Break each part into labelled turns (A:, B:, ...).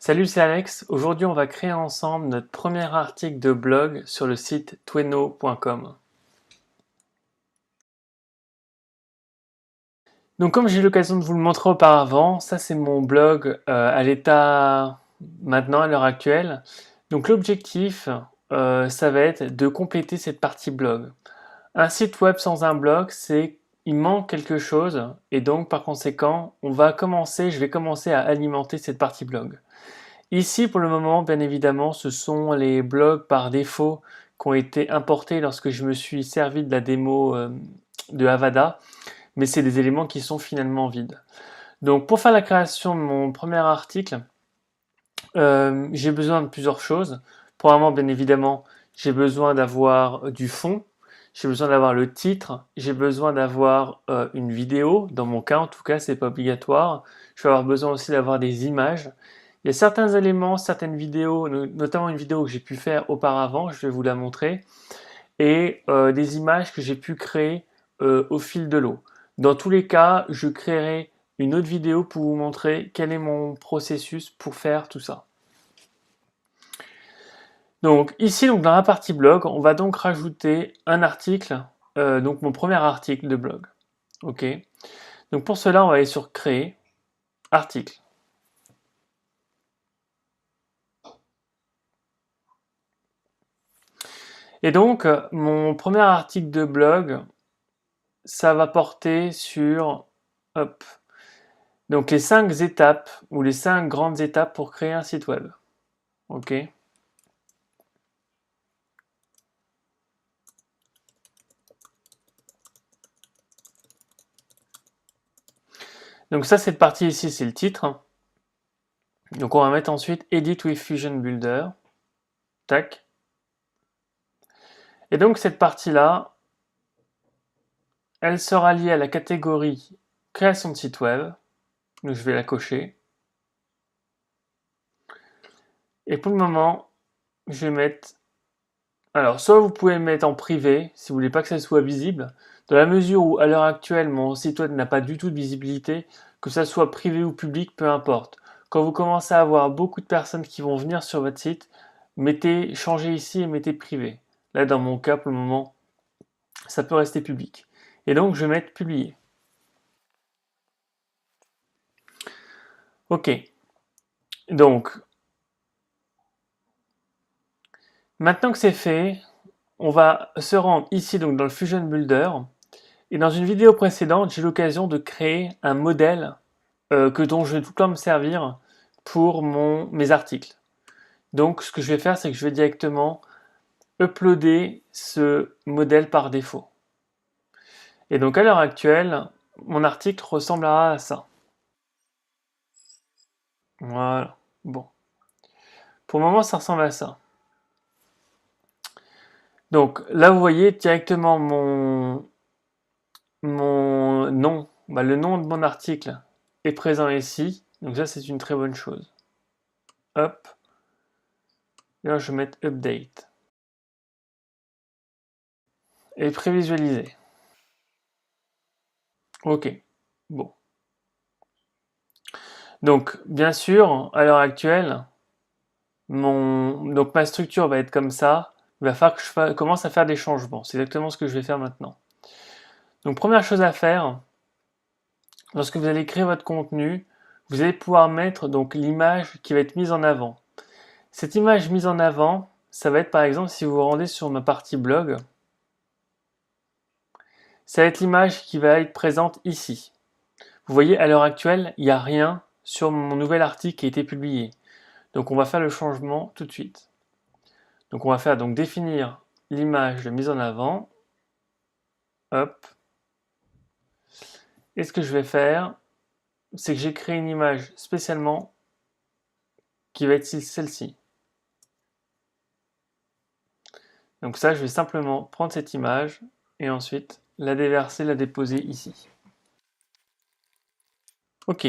A: Salut, c'est Alex. Aujourd'hui, on va créer ensemble notre premier article de blog sur le site tweno.com. Donc, comme j'ai eu l'occasion de vous le montrer auparavant, ça c'est mon blog à l'état maintenant, à l'heure actuelle. Donc, l'objectif, ça va être de compléter cette partie blog. Un site web sans un blog, il manque quelque chose, et donc par conséquent, je vais commencer à alimenter cette partie blog. Ici, pour le moment, bien évidemment, ce sont les blogs par défaut qui ont été importés lorsque je me suis servi de la démo de Avada, mais c'est des éléments qui sont finalement vides. Donc, pour faire la création de mon premier article, j'ai besoin de plusieurs choses. Premièrement, bien évidemment, j'ai besoin d'avoir du fond, j'ai besoin d'avoir le titre, j'ai besoin d'avoir une vidéo. Dans mon cas, en tout cas, c'est pas obligatoire. Je vais avoir besoin aussi d'avoir des images. Il y a certains éléments, certaines vidéos, notamment une vidéo que j'ai pu faire auparavant, je vais vous la montrer, et des images que j'ai pu créer au fil de l'eau. Dans tous les cas, je créerai une autre vidéo pour vous montrer quel est mon processus pour faire tout ça. Donc ici, dans la partie blog, on va donc rajouter un article, donc mon premier article de blog. Ok. Donc pour cela, on va aller sur Créer, Article. Et donc, mon premier article de blog, ça va porter sur, hop, donc les 5 étapes ou les 5 grandes étapes pour créer un site web. Ok. Donc ça, cette partie ici, c'est le titre. Donc on va mettre ensuite Edit with Fusion Builder. Tac. Et donc cette partie-là, elle sera liée à la catégorie création de site web. Donc je vais la cocher. Et pour le moment, je vais mettre... Alors, soit vous pouvez le mettre en privé, si vous voulez pas que ça soit visible. Dans la mesure où, à l'heure actuelle, mon site web n'a pas du tout de visibilité, que ça soit privé ou public, peu importe. Quand vous commencez à avoir beaucoup de personnes qui vont venir sur votre site, changez ici et mettez privé. Là, dans mon cas, pour le moment, ça peut rester public. Et donc, je vais mettre publier. Ok. Donc, maintenant que c'est fait, on va se rendre ici donc dans le Fusion Builder. Et dans une vidéo précédente, j'ai eu l'occasion de créer un modèle dont je vais tout le temps me servir pour mes articles. Donc, ce que je vais faire, c'est que je vais directement uploader ce modèle par défaut. Et donc, à l'heure actuelle, mon article ressemblera à ça. Voilà. Bon. Pour le moment, ça ressemble à ça. Donc, là, vous voyez directement mon nom. Le nom de mon article est présent ici. Donc ça, c'est une très bonne chose. Hop. Et là, je vais mettre Update. Et prévisualiser. Ok. Bon. Donc, bien sûr, à l'heure actuelle, ma structure va être comme ça. Il va falloir que je commence à faire des changements. C'est exactement ce que je vais faire maintenant. Donc, première chose à faire, lorsque vous allez créer votre contenu, vous allez pouvoir mettre donc l'image qui va être mise en avant. Cette image mise en avant, ça va être par exemple si vous vous rendez sur ma partie blog, ça va être l'image qui va être présente ici. Vous voyez, à l'heure actuelle, il n'y a rien sur mon nouvel article qui a été publié. Donc on va faire le changement tout de suite. Donc on va faire donc définir l'image de mise en avant. Hop. Et ce que je vais faire, c'est que j'ai créé une image spécialement qui va être celle-ci. Donc ça, je vais simplement prendre cette image et ensuite la déverser, la déposer ici. Ok.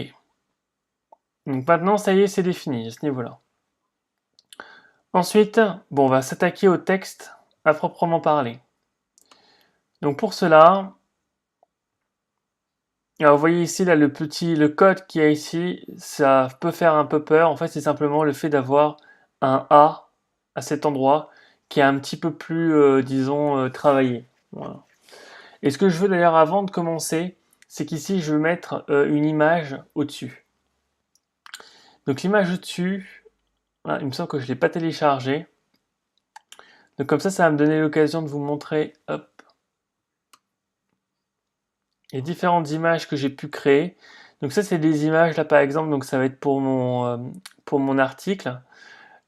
A: Donc maintenant, ça y est, c'est défini à ce niveau-là. Ensuite, on va s'attaquer au texte à proprement parler. Donc pour cela, Alors, vous voyez ici, là, le code qu'il y a ici, ça peut faire un peu peur. En fait, c'est simplement le fait d'avoir un A à cet endroit qui est un petit peu plus, disons, travaillé. Voilà. Et ce que je veux d'ailleurs avant de commencer, c'est qu'ici, je veux mettre une image au-dessus. Donc, l'image au-dessus, voilà, il me semble que je ne l'ai pas téléchargée. Donc, comme ça va me donner l'occasion de vous montrer, hop, les différentes images que j'ai pu créer. Donc ça, c'est des images, là par exemple, donc ça va être pour mon article.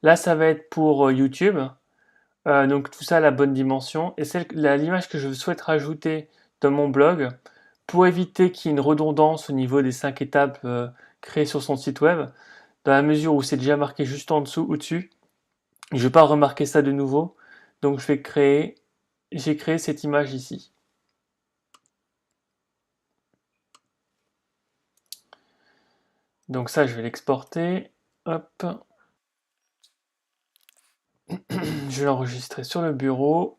A: Là, ça va être pour YouTube. Donc tout ça à la bonne dimension. Et l'image que je souhaite rajouter dans mon blog, pour éviter qu'il y ait une redondance au niveau des 5 étapes créées sur son site web, dans la mesure où c'est déjà marqué juste en dessous ou dessus, je ne vais pas remarquer ça de nouveau. Donc j'ai créé cette image ici. Donc ça, je vais l'exporter. Hop. Je vais l'enregistrer sur le bureau.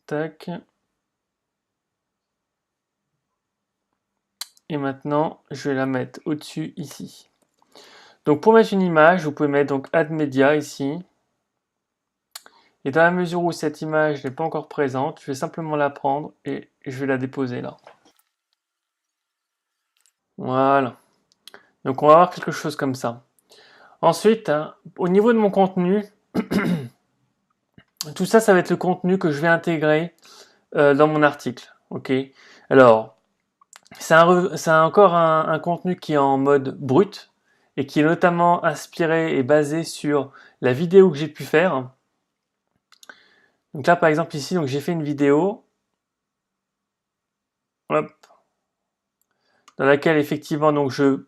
A: Tac. Et maintenant, je vais la mettre au-dessus ici. Donc pour mettre une image, vous pouvez mettre donc Add Media ici. Et dans la mesure où cette image n'est pas encore présente, je vais simplement la prendre et je vais la déposer là. Voilà. Donc on va avoir quelque chose comme ça. Ensuite, hein, au niveau de mon contenu, tout ça, ça va être le contenu que je vais intégrer dans mon article. Ok. Alors, c'est encore un contenu qui est en mode brut et qui est notamment inspiré et basé sur la vidéo que j'ai pu faire. Donc là, par exemple, ici, donc j'ai fait une vidéo, hop, dans laquelle effectivement, donc je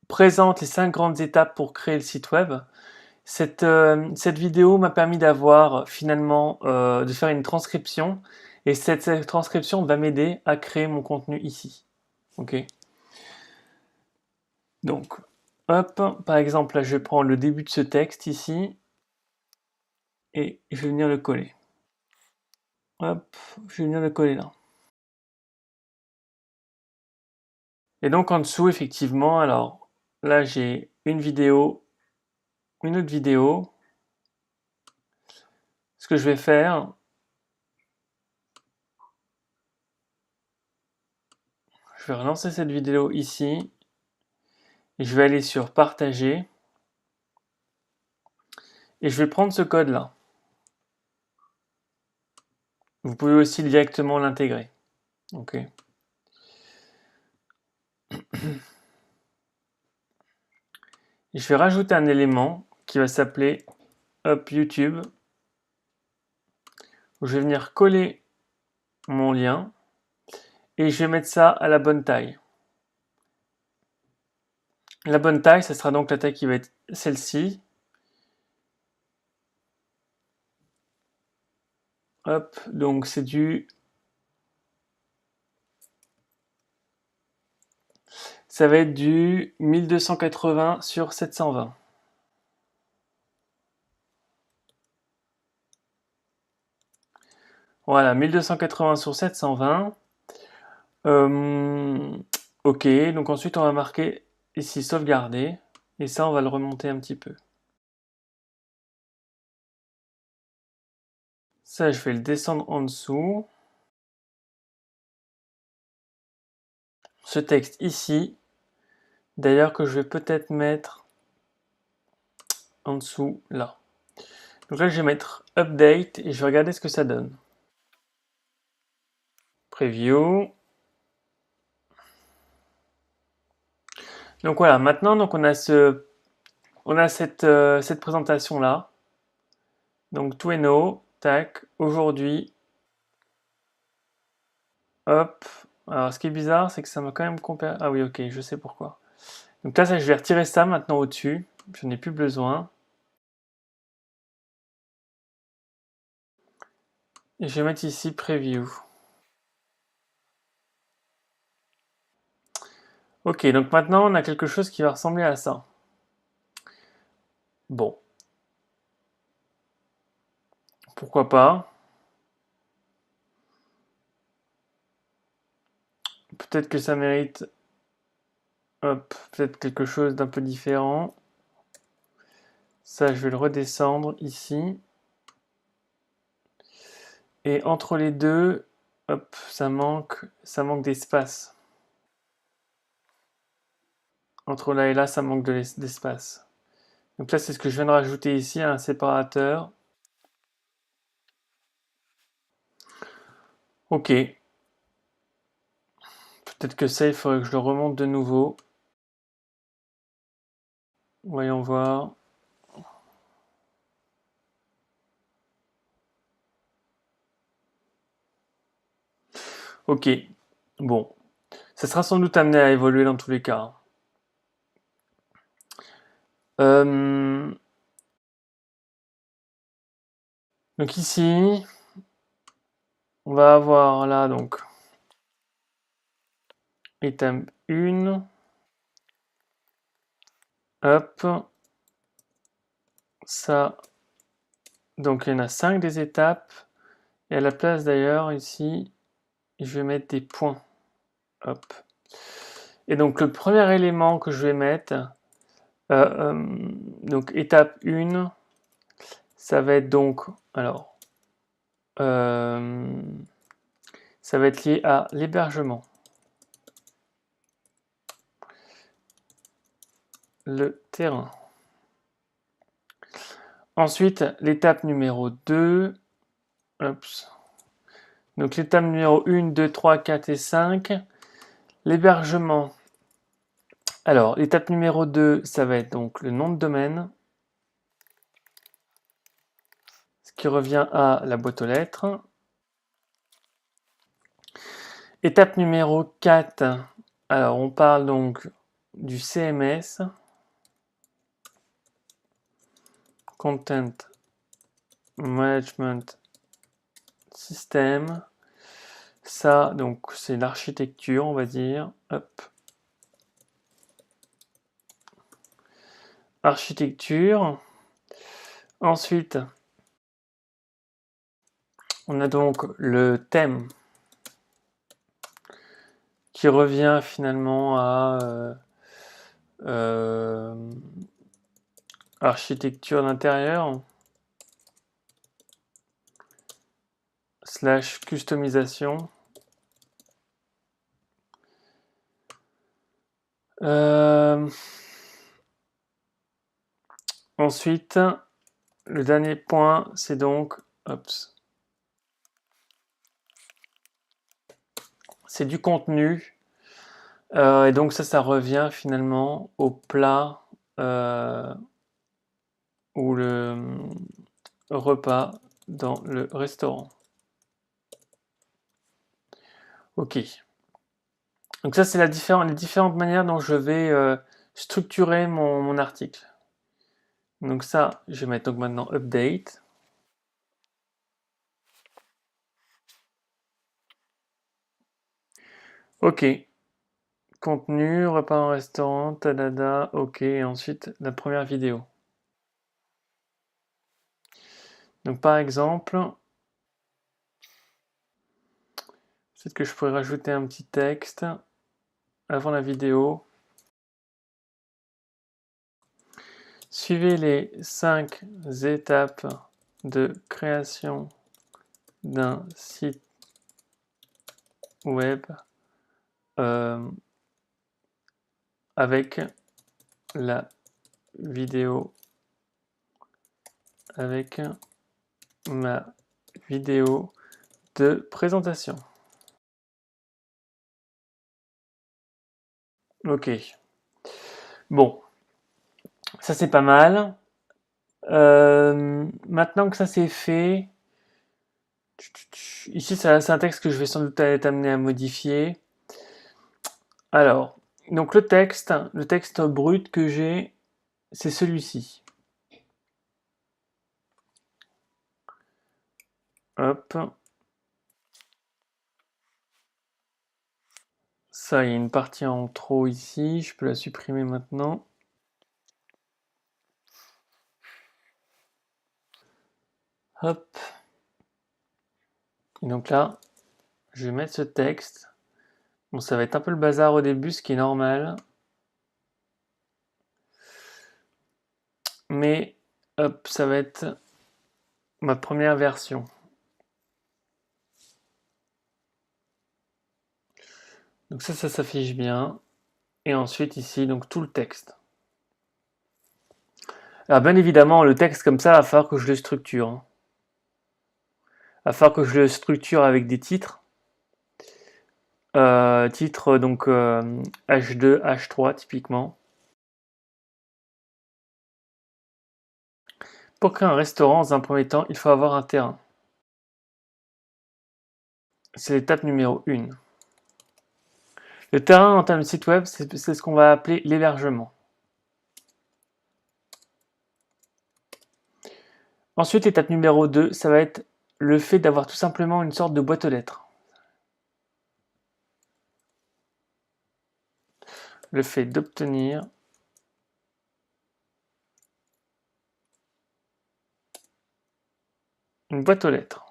A: présente les 5 grandes étapes pour créer le site web. Cette vidéo m'a permis d'avoir finalement de faire une transcription et cette transcription va m'aider à créer mon contenu ici. Ok. Donc, hop, par exemple, là, je vais prendre le début de ce texte ici et je vais venir le coller. Hop, je vais venir le coller là. Et donc en dessous, effectivement, alors là, j'ai une vidéo, une autre vidéo. Ce que je vais faire, je vais relancer cette vidéo ici et je vais aller sur partager et je vais prendre ce code là. Vous pouvez aussi directement l'intégrer. Ok. Et je vais rajouter un élément qui va s'appeler Up YouTube, où je vais venir coller mon lien et je vais mettre ça à la bonne taille. La bonne taille, ça sera donc la taille qui va être celle-ci. Hop, donc c'est ça va être du 1280 sur 720. Voilà, 1280 sur 720. Ok, donc ensuite on va marquer ici sauvegarder. Et ça, on va le remonter un petit peu. Ça, je vais le descendre en dessous. Ce texte ici, d'ailleurs que je vais peut-être mettre en dessous là. Donc là, je vais mettre update et je vais regarder ce que ça donne. Preview. Donc voilà, maintenant donc on a cette présentation là. Donc tout est no, tac, aujourd'hui, hop. Alors ce qui est bizarre, c'est que ça m'a quand même comparé. Ah oui, ok, je sais pourquoi. Donc là, je vais retirer ça maintenant au-dessus. Je n'ai plus besoin. Et je vais mettre ici preview. Ok, donc maintenant on a quelque chose qui va ressembler à ça. Bon, pourquoi pas. Peut-être que ça mérite, hop, peut-être quelque chose d'un peu différent. Ça, je vais le redescendre ici. Et entre les deux, hop, ça manque d'espace. Entre là et là, ça manque d'espace. Donc là, c'est ce que je viens de rajouter ici, un séparateur. Ok. Peut-être que ça, il faudrait que je le remonte de nouveau. Voyons voir. Ok. Bon. Ça sera sans doute amené à évoluer dans tous les cas. Donc ici, on va avoir là donc étape 1. Hop. Ça. Donc il y en a 5 des étapes. Et à la place d'ailleurs, ici, je vais mettre des points. Hop. Et donc le premier élément que je vais mettre, donc étape 1, ça va être donc, alors, ça va être lié à l'hébergement. Le terrain. Ensuite, l'étape numéro 2. Oups. Donc l'étape numéro 1, 2, 3, 4 et 5. L'hébergement. Alors, l'étape numéro 2, ça va être donc le nom de domaine. Ce qui revient à la boîte aux lettres. Étape numéro 4. Alors, on parle donc du CMS. Content Management System. Ça, donc, c'est l'architecture, on va dire. Hop. Architecture. Ensuite, on a donc le thème qui revient finalement à architecture d'intérieur / customisation. Ensuite, le dernier point, c'est donc, c'est du contenu. Et donc ça revient finalement au plat ou le repas dans le restaurant. Ok. Donc ça, c'est les différentes manières dont je vais structurer mon article. Donc ça, je vais mettre donc maintenant update. Ok. Contenu, repas en restaurant, tadada, ok. Et ensuite, la première vidéo. Donc par exemple, peut-être que je pourrais rajouter un petit texte avant la vidéo. Suivez les 5 étapes de création d'un site web avec la vidéo, avec ma vidéo de présentation. Ok. Bon, ça c'est pas mal. Maintenant que ça c'est fait, ici c'est un texte que je vais sans doute être amené à modifier. Alors, donc le texte brut que j'ai, c'est celui-ci. Hop. Ça, il y a une partie en trop ici, je peux la supprimer maintenant. Hop. Et donc là, je vais mettre ce texte Bon, ça va être un peu le bazar au début, ce qui est normal. Mais, hop, ça va être ma première version. Donc ça s'affiche bien. Et ensuite ici, donc tout le texte. Alors bien évidemment, le texte comme ça, il va falloir que je le structure, hein. Il va falloir que je le structure avec des titres. Titres donc H2, H3 typiquement. Pour créer un restaurant, dans un premier temps, il faut avoir un terrain. C'est l'étape numéro 1. Le terrain en termes de site web, c'est ce qu'on va appeler l'hébergement. Ensuite, l'étape numéro 2, ça va être le fait d'avoir tout simplement une sorte de boîte aux lettres. Le fait d'obtenir une boîte aux lettres.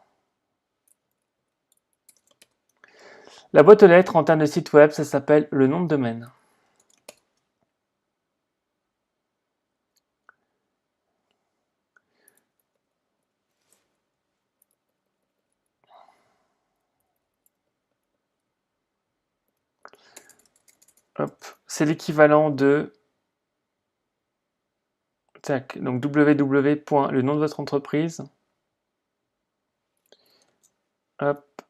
A: La boîte aux lettres en termes de site web, ça s'appelle le nom de domaine. Hop, c'est l'équivalent de tac, donc www. Le nom de votre entreprise. Hop.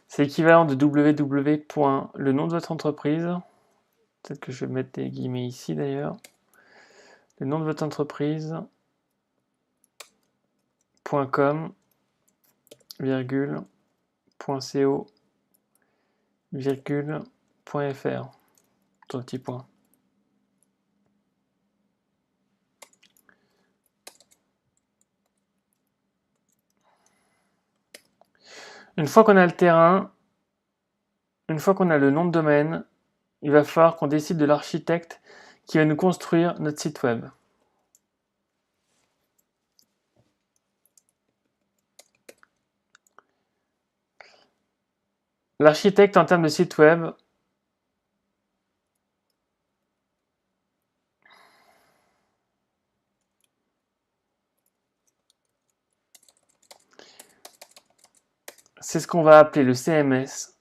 A: C'est l'équivalent de www. Le nom de votre entreprise. Peut-être que je vais mettre des guillemets ici d'ailleurs. Le nom de votre entreprise. .com, virgule, .co, virgule, .fr. Ton petit point. Une fois qu'on a le terrain, une fois qu'on a le nom de domaine, il va falloir qu'on décide de l'architecte qui va nous construire notre site web. L'architecte en termes de site web, c'est ce qu'on va appeler le CMS.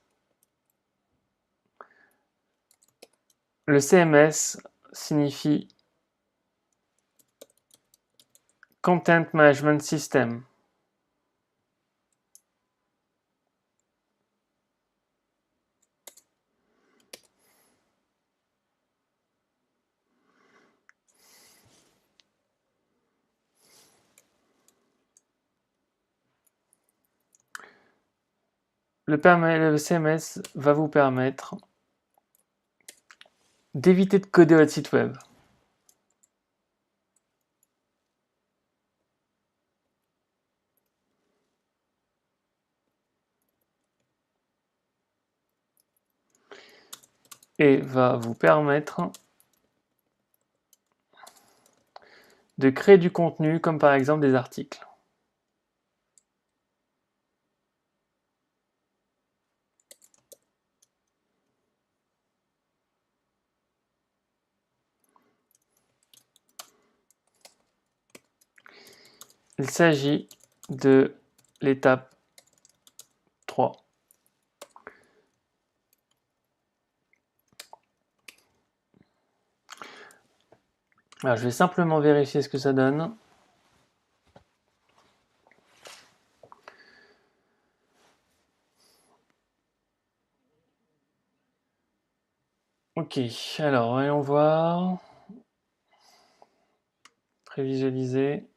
A: Le CMS signifie Content Management System. Le CMS va vous permettre d'éviter de coder votre site web. Et va vous permettre de créer du contenu comme par exemple des articles. Il s'agit de l'étape 3. Alors, je vais simplement vérifier ce que ça donne. Ok, alors voyons voir. Prévisualiser.